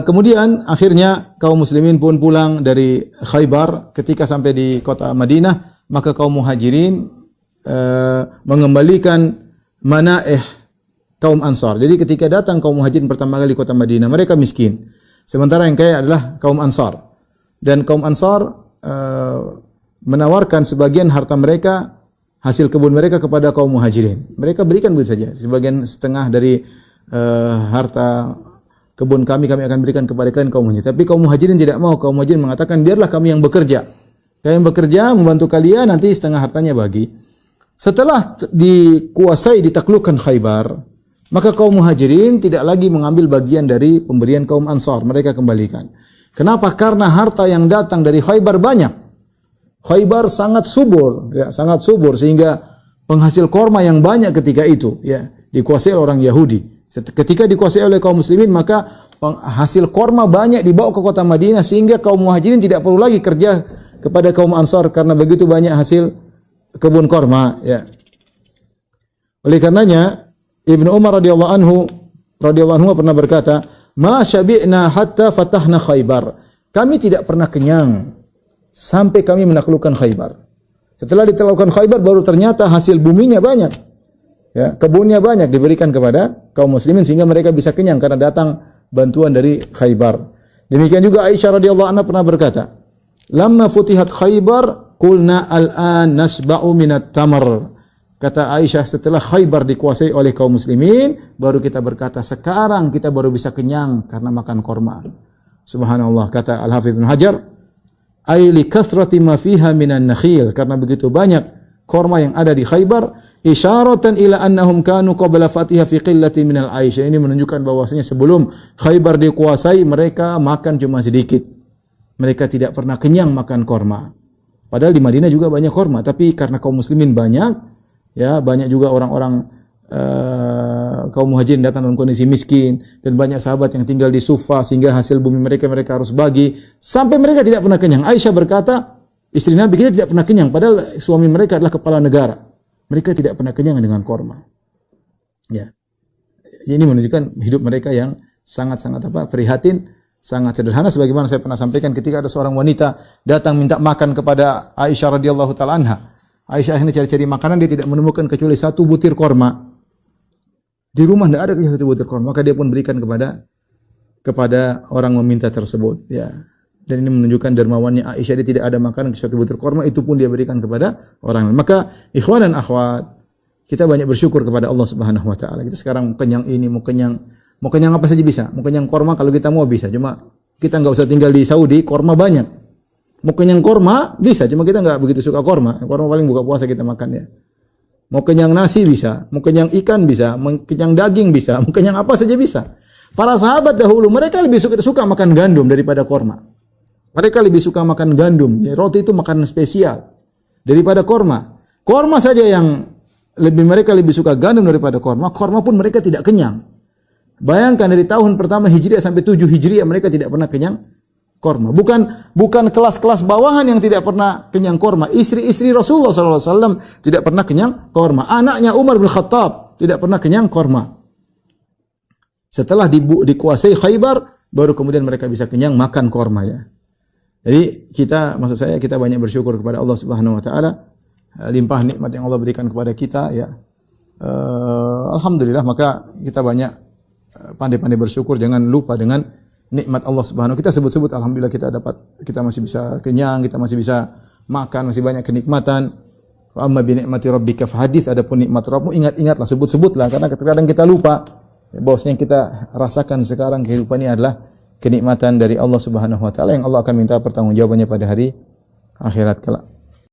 Kemudian akhirnya kaum muslimin pun pulang dari Khaybar. Ketika sampai di kota Madinah, maka kaum muhajirin mengembalikan manaih kaum Ansar. Jadi ketika datang kaum muhajirin pertama kali di kota Madinah, mereka miskin. Sementara yang kaya adalah kaum Ansar. Dan kaum Ansar menawarkan sebagian harta mereka, hasil kebun mereka kepada kaum muhajirin. Mereka berikan begitu saja. Sebagian setengah dari harta kebun kami akan berikan kepada kalian kaum muhajirin. Tapi kaum muhajirin tidak mau. Kaum muhajirin mengatakan, biarlah kami yang bekerja. Kami yang bekerja membantu kalian, nanti setengah hartanya bagi. Setelah dikuasai, ditaklukkan Khaybar, maka kaum muhajirin tidak lagi mengambil bagian dari pemberian kaum Ansar. Mereka kembalikan. Kenapa? Karena harta yang datang dari Khaybar banyak. Khaybar sangat subur, ya, sangat subur sehingga penghasil korma yang banyak ketika itu, ya, dikuasai oleh orang Yahudi. Ketika dikuasai oleh kaum muslimin, maka hasil korma banyak dibawa ke kota Madinah sehingga kaum muhajirin tidak perlu lagi kerja kepada kaum Ansar karena begitu banyak hasil kebun korma, ya. Oleh karenanya Ibnu Umar radhiyallahu anhu pernah berkata, "Ma syabi'na hatta fatahna Khaybar." Kami tidak pernah kenyang sampai kami menaklukkan Khaybar. Setelah ditaklukkan Khaybar baru ternyata hasil buminya banyak. Ya, kebunnya banyak diberikan kepada kaum muslimin sehingga mereka bisa kenyang karena datang bantuan dari Khaybar. Demikian juga Aisyah radhiyallahu anha pernah berkata, "Lamma futihat Khaybar, qulna al-an nasba'u minat tamar." Kata Aisyah, setelah Khaybar dikuasai oleh kaum muslimin, baru kita berkata, sekarang kita baru bisa kenyang karena makan korma. Subhanallah, kata Al-Hafidz Ibnu Hajar, ay li kathrati ma fiha minan nakhil, karena begitu banyak korma yang ada di Khaybar, isyaratan ila annahum kanu qabla fatiha fi qillati minal aish. Ini menunjukkan bahwasanya sebelum Khaybar dikuasai mereka makan cuma sedikit. Mereka tidak pernah kenyang makan korma. Padahal di Madinah juga banyak korma, tapi karena kaum muslimin banyak, ya, banyak juga orang-orang kaum muhajirin datang dalam kondisi miskin dan banyak sahabat yang tinggal di Sufa sehingga hasil bumi mereka harus bagi sampai mereka tidak pernah kenyang. Aisyah berkata, istri Nabi, kita tidak pernah kenyang padahal suami mereka adalah kepala negara. Mereka tidak pernah kenyang dengan korma. Ya. Ini menunjukkan hidup mereka yang sangat-sangat prihatin, sangat sederhana sebagaimana saya pernah sampaikan ketika ada seorang wanita datang minta makan kepada Aisyah radhiyallahu taala anha. Aisyah akhirnya cari-cari makanan, dia tidak menemukan kecuali satu butir korma. Di rumah tidak ada kecuali satu butir korma, maka dia pun berikan kepada orang meminta tersebut. Ya. Dan ini menunjukkan dermawannya Aisyah, dia tidak ada makanan kecuali satu butir korma, itu pun dia berikan kepada orang lain. Maka ikhwan dan akhwat, kita banyak bersyukur kepada Allah Subhanahu wa taala. Kita sekarang kenyang ini, mau kenyang apa saja bisa. Mau kenyang korma kalau kita mau bisa. Cuma kita enggak usah tinggal di Saudi, korma banyak. Mau kenyang korma bisa, cuma kita enggak begitu suka korma. Korma paling buka puasa kita makan, ya. Mau kenyang nasi bisa, mau kenyang ikan bisa, mau kenyang daging bisa, mau kenyang apa saja bisa. Para sahabat dahulu mereka lebih suka makan gandum daripada korma. Mereka lebih suka makan gandum. Ya, roti itu makanan spesial daripada korma. Korma saja yang mereka lebih suka gandum daripada korma. Korma pun mereka tidak kenyang. Bayangkan dari tahun pertama Hijriah sampai 7 Hijriah mereka tidak pernah kenyang korma. Bukan kelas-kelas bawahan yang tidak pernah kenyang korma. Istri-istri Rasulullah SAW tidak pernah kenyang korma. Anaknya Umar bin Khattab tidak pernah kenyang korma. Setelah dikuasai Khaybar, baru kemudian mereka bisa kenyang makan korma, ya. Jadi kita banyak bersyukur kepada Allah Subhanahu Wa Taala, limpah nikmat yang Allah berikan kepada kita, ya. Alhamdulillah, maka kita banyak pandai-pandai bersyukur, jangan lupa dengan nikmat Allah Subhanahu. Kita sebut-sebut alhamdulillah kita masih bisa kenyang, kita masih bisa makan, masih banyak kenikmatan. Wa amma bi ni'mati rabbika fahadits, adapun nikmat Rabbmu ingat-ingatlah, sebut-sebutlah, karena kadang kita lupa bahwasanya yang kita rasakan sekarang kehidupan ini adalah kenikmatan dari Allah Subhanahu wa taala yang Allah akan minta pertanggungjawabannya pada hari akhirat kelak.